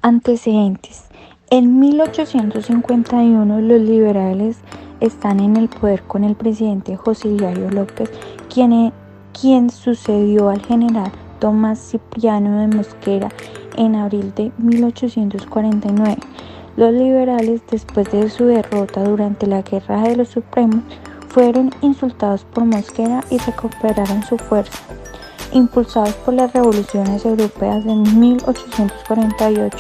Antecedentes. En 1851 los liberales están en el poder con el presidente José Hilario López, quien sucedió al general Tomás Cipriano de Mosquera en abril de 1849. Los liberales, después de su derrota durante la Guerra de los Supremos, fueron insultados por Mosquera y recuperaron su fuerza. Impulsados por las revoluciones europeas de 1848,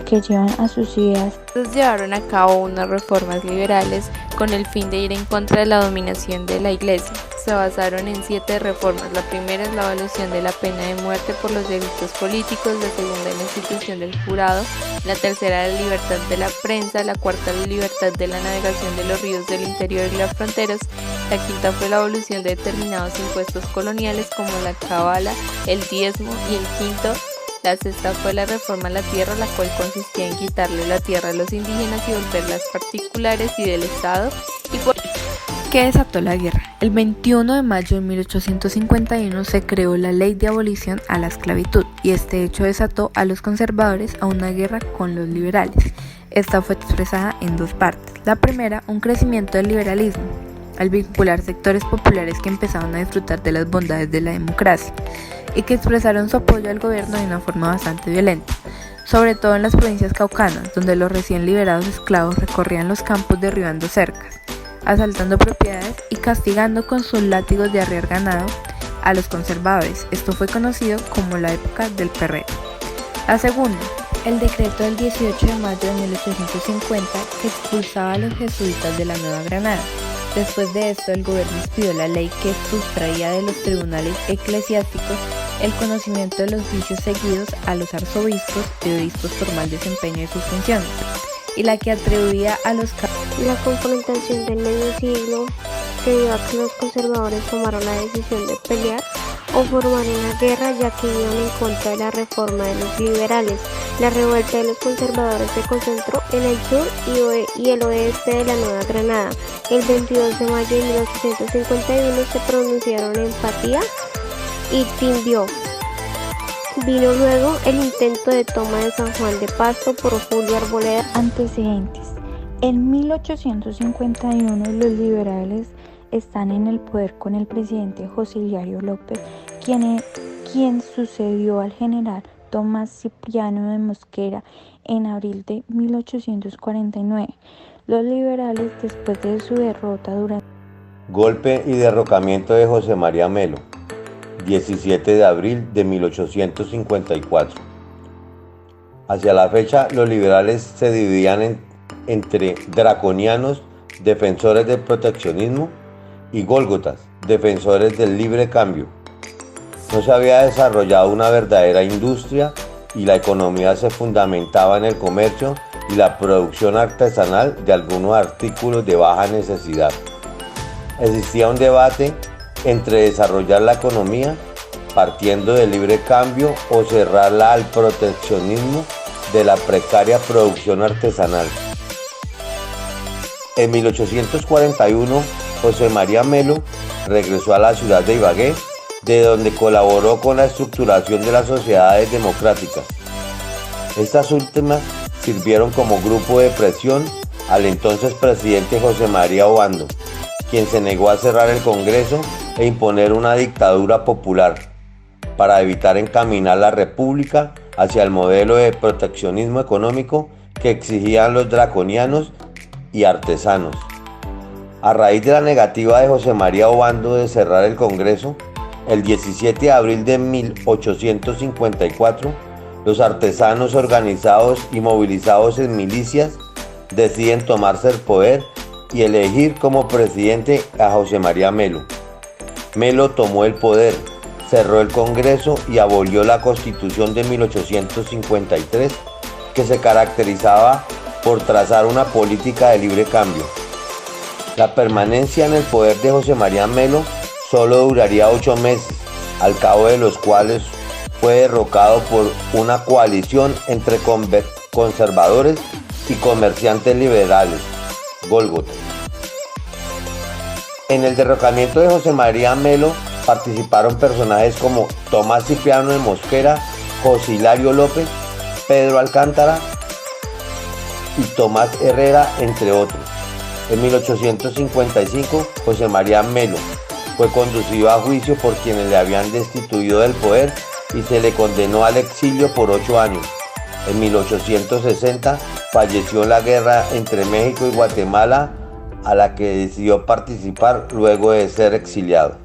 que llevan a sus ideas. Llevaron a cabo unas reformas liberales con el fin de ir en contra de la dominación de la Iglesia. Se basaron en 7 reformas. La primera es la abolición de la pena de muerte por los delitos políticos, la segunda es la institución del jurado, la tercera la libertad de la prensa, la cuarta la libertad de la navegación de los ríos del interior y las fronteras, la quinta fue la abolición de determinados impuestos coloniales como la cabala, el diezmo y el quinto. La sexta fue la reforma a la tierra, la cual consistía en quitarle la tierra a los indígenas y volverlas particulares y del Estado. ¿Qué desató la guerra? El 21 de mayo de 1851 se creó la Ley de Abolición a la Esclavitud y este hecho desató a los conservadores a una guerra con los liberales. Esta fue expresada en 2 partes. La primera, un crecimiento del liberalismo, al vincular sectores populares que empezaban a disfrutar de las bondades de la democracia y que expresaron su apoyo al gobierno de una forma bastante violenta, sobre todo en las provincias caucanas, donde los recién liberados esclavos recorrían los campos derribando cercas, asaltando propiedades y castigando con sus látigos de arriar ganado a los conservadores. Esto fue conocido como la época del perreo. La segunda, el decreto del 18 de mayo de 1850 que expulsaba a los jesuitas de la Nueva Granada. Después de esto, el gobierno expidió la ley que sustraía de los tribunales eclesiásticos el conocimiento de los juicios seguidos a los arzobispos y obispos por mal desempeño de sus funciones, y la que atribuía a los La confrontación del medio siglo se dio a que los conservadores tomaron la decisión de pelear o formar una guerra, ya que iban en contra de la reforma de los liberales. La revuelta de los conservadores se concentró en el sur y el oeste de la Nueva Granada. El 22 de mayo de 1851 se pronunciaron en Patía y Timbió. Vino luego el intento de toma de San Juan de Pasto por Julio Arboleda. Antecedentes. En 1851 los liberales están en el poder con el presidente José Hilario López, quien sucedió al general Tomás Cipriano de Mosquera en abril de 1849. Los liberales, después de su derrota durante Golpe y derrocamiento de José María Melo, 17 de abril de 1854. Hacia la fecha, los liberales se dividían entre draconianos, defensores del proteccionismo, y gólgotas, defensores del libre cambio. No se había desarrollado una verdadera industria y la economía se fundamentaba en el comercio y la producción artesanal de algunos artículos de baja necesidad. Existía un debate entre desarrollar la economía partiendo del libre cambio o cerrarla al proteccionismo de la precaria producción artesanal. En 1841, José María Melo regresó a la ciudad de Ibagué, de donde colaboró con la estructuración de las sociedades democráticas. Estas últimas sirvieron como grupo de presión al entonces presidente José María Obando, quien se negó a cerrar el Congreso e imponer una dictadura popular, para evitar encaminar la República hacia el modelo de proteccionismo económico que exigían los draconianos y artesanos. A raíz de la negativa de José María Obando de cerrar el Congreso, el 17 de abril de 1854, los artesanos organizados y movilizados en milicias deciden tomarse el poder y elegir como presidente a José María Melo. Melo tomó el poder, cerró el Congreso y abolió la Constitución de 1853, que se caracterizaba por trazar una política de libre cambio. La permanencia en el poder de José María Melo solo duraría 8 meses, al cabo de los cuales fue derrocado por una coalición entre conservadores y comerciantes liberales, Gólgota. En el derrocamiento de José María Melo participaron personajes como Tomás Cipriano de Mosquera, José Hilario López Pedro Alcántara y Tomás Herrera, entre otros. En 1855, José María Melo fue conducido a juicio por quienes le habían destituido del poder y se le condenó al exilio por 8 años. En 1860 falleció en la guerra entre México y Guatemala, a la que decidió participar luego de ser exiliado.